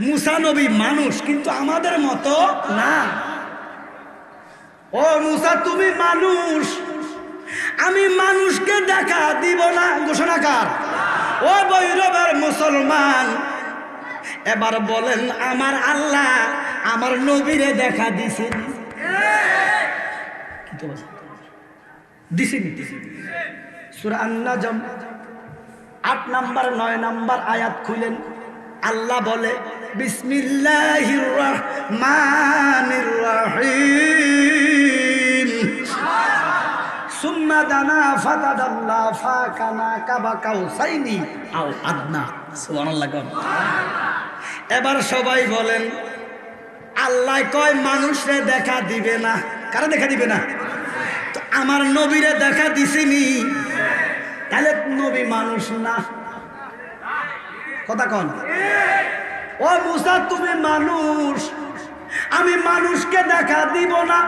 মুসা নবী মানুষ কিন্তু আমাদের মতো না। ও মুসা তুমি মানুষ, আমি মানুষকে দেখা দিব না। ঘোষণাকার ও বৈরবের মুসলমান এবার বলেন আমার আল্লাহ আমার নবীরে দেখা দিছেন? দিছেন। সূরা আন-নাজম 8 নাম্বার 9 নাম্বার আয়াত খুলেন। আল্লাহ বলে বিসমিল্লাহির রহমানির রহিম সুম্মা দানা ফাতাদাল্লা ফাকানা কাবা কাউসাইনি আও আদনা। সুবহানাল্লাহ। এবার সবাই বলেন আল্লাহ কয় মানুষরে দেখা দিবে না। কারা দেখা দিবে না? তো আমার নবীরে দেখা দিছিনি, তাহলে নবী মানুষ না। কথা কন। ও মুসা তুমি মানুষ, আমি মানুষকে দেখা দিব না,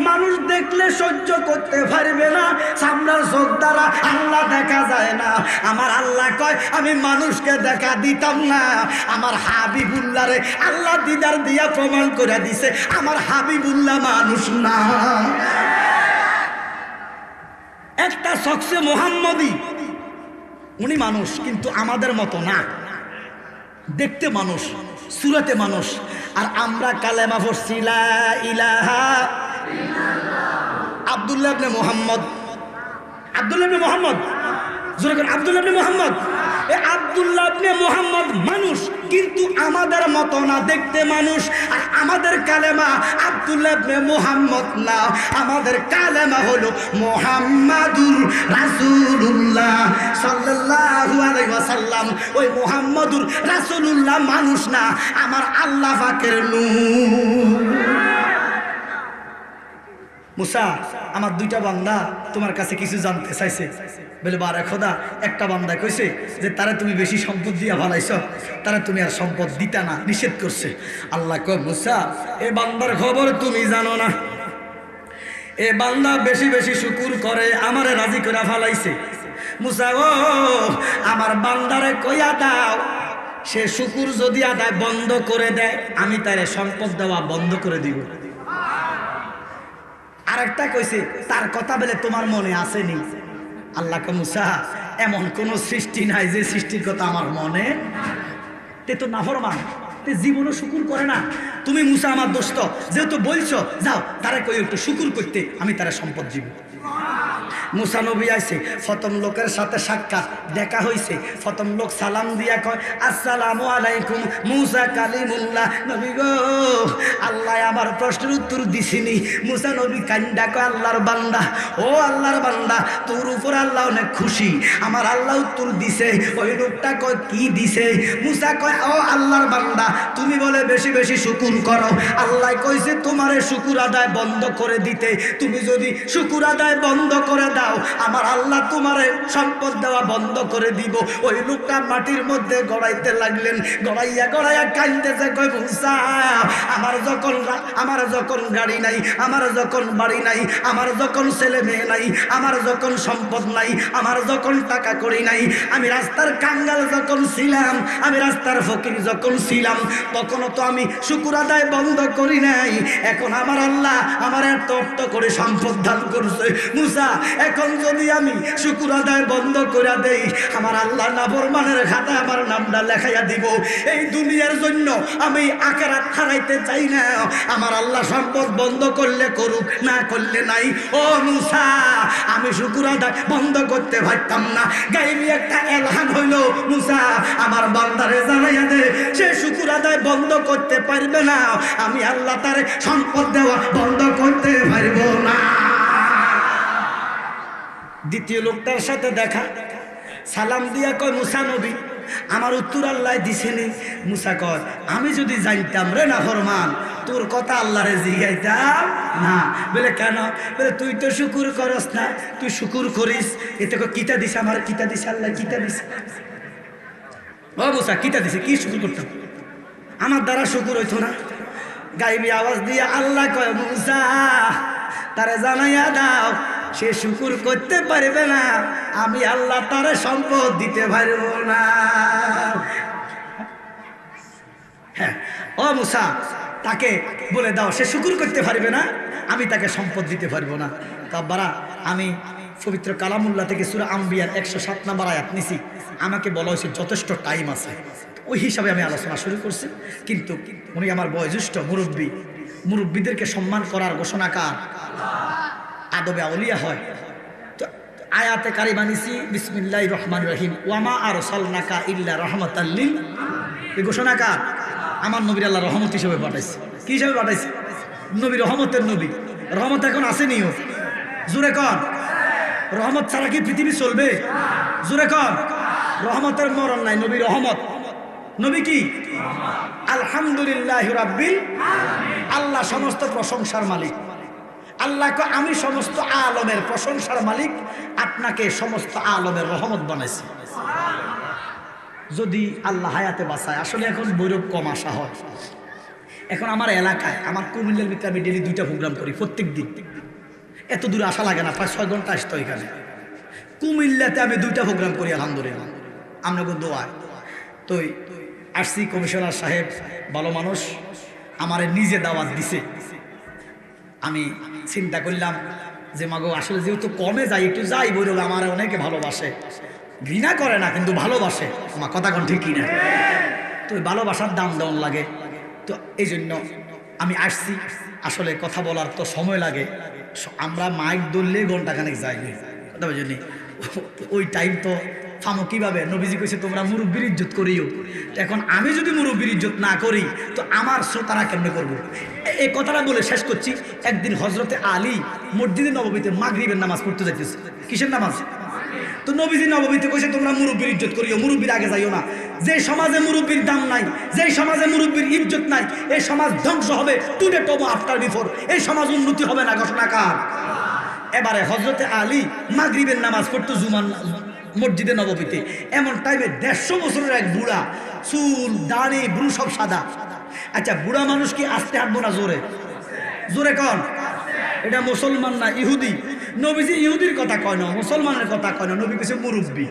মানুষ দেখলে সহ্য করতে পারবে না, সামনের চোখ দ্বারা আল্লাহ দেখা যায় না। আমার আল্লাহ কয় আমি মানুষকে দেখা দিতাম না, আমার হাবিবুল্লাহ রে আল্লাহ দিদার দিয়া প্রমাণ করে দিছে আমার হাবিবুল্লাহ মানুষ না। একটা শখসে মোহাম্মদী উনি মানুষ কিন্তু আমাদের মতো না, দেখতে মানুষ, সুরতে মানুষ। আর আমরা কালেমা পড়ছি লা ইলাহা ইল্লাল্লাহ আব্দুল্লাহ ইবনে মুহাম্মদ। আব্দুল্লাহ ইবনে মুহাম্মদ, জোরে করে আব্দুল্লাহ ইবনে মুহাম্মদ। এই আব্দুল্লাহ ইবনে মুহাম্মদ মানুষ কিন্তু আমাদের মতো না, দেখতে মানুষ। আর আমাদের কালেমা আব্দুল্লাহ ইবনে মুহাম্মদ না, আমাদের কালেমা হলো মুহাম্মাদুর রাসূলুল্লাহ সাল্লাল্লাহু আলাইহি ওয়াসাল্লাম। ওই মুহাম্মাদুর রাসূলুল্লাহ মানুষ না, আমার আল্লাহ পাকের নূর। মুসা আমার 2টা বান্দা তোমার কাছে কিছু জানতে চাইছে। বলে বারে খোদা, একটা বান্দা কইছে যে তারা তুমি বেশি সম্পদ দিয়া ভালাইছ, তারা তুমি আর সম্পদ দিতা না, নিষেধ করছে। আল্লাহ কয় মুসা এ বান্দার খবর তুমি জানো না, এ বান্দা বেশি বেশি শুকুর করে আমারে রাজি করে ফালাইছে। মুসা ও আমার বান্দারে কইয়া দাও সে শুকুর যদি আদায় বন্ধ করে দেয় আমি তারে সম্পদ দেওয়া বন্ধ করে দিব। আরেকটা কইছে তার কথা বলে তোমার মনে আসেনি। আল্লাহ কে মুসা এমন কোন সৃষ্টি নাই যে সৃষ্টির কথা আমার মনে, তে তো নাফরমান, তে জীবনও শুকুর করে না। তুমি মুসা আমার দোস্ত যেহেতু বলছো, যাও তারা কই একটু শুকুর করতে, আমি তারা সম্পদ দিব। মুসা নবী আইছে, প্রথম লোকের সাথে সাক্ষাৎ দেখা হইছে। প্রথম লোক সালাম দিয়া কয় আসসালামু আলাইকুম মুসা কালিমুল্লাহ। নবী গো আল্লাহ আমার প্রশ্নের উত্তর দিছিনি। মুসা নবী কান্দা কয় আল্লাহর বান্দা, ও আল্লাহর বান্দা তোর উপর আল্লাহ অনেক খুশি, আমার আল্লাহ উত্তর দিছে। ওই লোকটা কয় কি দিছে? মুসা কয় ও আল্লাহর বান্দা তুমি বলে বেশি বেশি শুকুর করো। আল্লাহ কইছে তোমারে শুকুর আদায় বন্ধ করে দিতে। তুমি যদি শুকুর আদায় বন্ধ করে দাও, আমার আল্লাহ তোমারে সম্পদ দেওয়া বন্ধ করে দিব। ওই লোকটা মাটির মধ্যে গড়াইতে লাগলেন, গড়াইয়া গড়াইয়া কাঁদতেছে, কই মুসা, আমার যখন গাড়ি নাই, আমার যখন বাড়ি নাই, আমার যখন ছেলে মেয়ে নাই, আমার যখন সম্পদ নাই, আমার যখন টাকা করি নাই, আমি রাস্তার কাঙ্গাল যখন ছিলাম, আমি রাস্তার ফকির যখন ছিলাম, তখনও তো আমি শুকুর আদায় বন্ধ করি নাই। এখন আমার আল্লাহ আমার এত করে সম্পদ দান করছে। মুসা, এখন যদি আমি শুকুর আদায় বন্ধ করে দেই, আমার আল্লাহ নাফরমানের খাতায় আমার নামটা লেখাইয়া দিব। এই দুনিয়ার জন্য আমি আখিরাত হারাইতে চাই না। আমার আল্লাহ সম্পদ বন্ধ করলে করুক, না করলে নাই। ও মুসা, আমি শুকুর আদায় বন্ধ করতে পারতাম না। গাইবি একটা এলান হইল, মুসা আমার বান্দারে জানাইয়া দে, সে শুকুর আদায় বন্ধ করতে পারবে না, আমি আল্লাহ তার সম্পদ দেওয়া বন্ধ করতে পারব না। দ্বিতীয় লোকটার সাথে দেখা, সালাম দিয়া কয়, মুসা নবী, আমার উত্তর আল্লাহ দিছেনি। মুসা কয়, আমি যদি জানতাম রে নাফরমান, তোর কথা আল্লাহরে জিগাইতাম না। বলে কেন? বলে তুই তো শুকুর করস না, তুই শুকুর করিস। এতে কিতা দিছে, আমার কিতা দিছে, আল্লাহ কিতা দিছে। ও মুসা, কিতা দিছে, কি শুকুর করতাম? আমার দ্বারা শুকুর হইতো না। গাইবি আওয়াজ দিয়ে আল্লাহ কয়, মুসা তারে জানাইয়া দাও, সে শুকুর করতে পারবে না, আমি আল্লাহ তারে সম্পদ দিতে পারব না। হ্যাঁ, ও মুসা, তাকে বলে দাও সে শুকুর করতে পারবে না, আমি তাকে সম্পদ দিতে পারবো না। তারপর আমি পবিত্র কালামুল্লাহ থেকে সূরা আম্বিয়ার 107 নম্বর আয়াত নিছি। আমাকে বলা হয়েছে যথেষ্ট টাইম আছে, ওই হিসাবে আমি আলোচনা শুরু করছি। কিন্তু উনি আমার বয়োজ্যেষ্ঠ মুরব্বী, মুরব্বীদেরকে সম্মান করার ঘোষণাকার, আদবে আউলিয়া হয়। তো আয়াতে কারিমা নিছি, বিসমিল্লাহির রহমানির রহিম, ওয়ামা আরসালনাকা ইল্লা রাহমাতাল লিল। এই ঘোষণাকার আমার নবীর আল্লাহ রহমত হিসেবে পাঠাইছে। কি হিসাবে পাঠাইছে? নবী রহমতের নবী। রহমত এখন আসেনিও, জোরে কর। রহমত ছাড়া কি পৃথিবী চলবে? জোরে কর। রহমতের মরণ নাই, নবী রহমত। নবী কি? আলহামদুলিল্লাহি রাব্বিল আলামিন। আল্লাহ সমস্ত প্রশংসার মালিক। আল্লাহ কয়, আমি সমস্ত আলমের প্রশংসার মালিক, আপনাকে সমস্ত আলমের রহমত বানাইছি। যদি আল্লাহ হায়াতে বাঁচায়। আসলে এখন বৈরব কম আসা হয়। এখন আমার এলাকায়, আমার কুমিল্লার ভিতরে আমি ডেলি 2টা প্রোগ্রাম করি প্রত্যেক দিন। এত দূরে আসা লাগে না, প্রায় 6 ঘন্টা আসতো এখানে। কুমিল্লাতে আমি 2টা প্রোগ্রাম করি আলহামদুলিল্লাহ, আপনাকে দোয়ায়। তো আসছি, কমিশনার সাহেব ভালো মানুষ, আমারে নিজে দাওয়াত দিছে। আমি চিন্তা করলাম যে মাগো, আসলে যেহেতু কমে যাই, একটু যাই বৈরব, আমার অনেকে ভালোবাসে, ঘৃণা করে না কিন্তু ভালোবাসে। আমার কথা কোন ঠিক কিনা? তো ভালোবাসার দাম দেওয়ান লাগে। তো এই জন্য আমি আসছি। আসলে কথা বলার তো সময় লাগে, আমরা মাইক ধরলে ঘন্টাখানেক যাইনি, কথা বুঝলি? ওই টাইম তো ফামো কিভাবে? নবীজি কইছে তোমরা মুরব্বীর ইজ্জত করিও। এখন আমি যদি মুরব্বীর ইজ্জত না করি, তো আমার শ্রোতারা কেমনে করবো? এই কথাটা বলে শেষ করছি। একদিন হজরতে আলী মসজিদে নববীতে মাগরিবের নামাজ পড়তে যাইতেছে। কিসের নামাজ? তো নবীজি নববীতে কইছে তোমরা মুরব্বীর ইজ্জত করিও, মুরব্বীর আগে যাইও না। যে সমাজে মুরব্বীর দাম নাই, যে সমাজে মুরব্বীর ইজ্জত নাই, এই সমাজ ধ্বংস হবে। টুডে টপ আফটার বিফোর, এই সমাজ উন্নতি হবে না। ঘোষণাকার। এবারে হজরতে আলী মাগরিবের নামাজ পড়তো জুমান মসজিদে নববীতে। এমন টাইমে 150 বছরের এক বুড়া, চুল দাড়ি ব্রু সব সাদা। আচ্ছা, বুড়া মানুষ কি আস্তে হাঁটবো না জোরে? জোরে কন। এটা মুসলমান না ইহুদি। নবীজি ইহুদির কথা কয় না, মুসলমানের কথা কয় না, নবী কইছে মুরব্বী।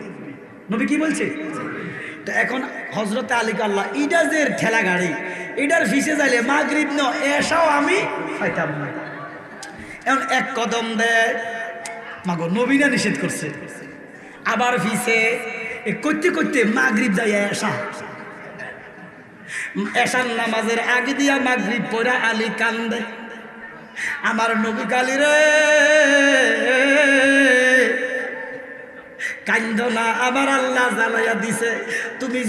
নবী কি বলছে? তো এখন হজরতে আলীকে আল্লাহ ইডাজের ঠেলা গাড়ি, এটার ফিসে যাইলে মাগরিব ন এসাও আমি খাইতাম না। এখন এক কদম দেয়, মাগো নবীরা নিষেধ করছে। আবার ফিসে করতে করতে মাগরিব যাই এসা। এসার নামাজের আগে দিয়া মাগরিব পড়া আলী কান্দে, আমার নবী কালী রে কান্দ না, আমার আল্লাহ জানাইয়া দিছে তুমি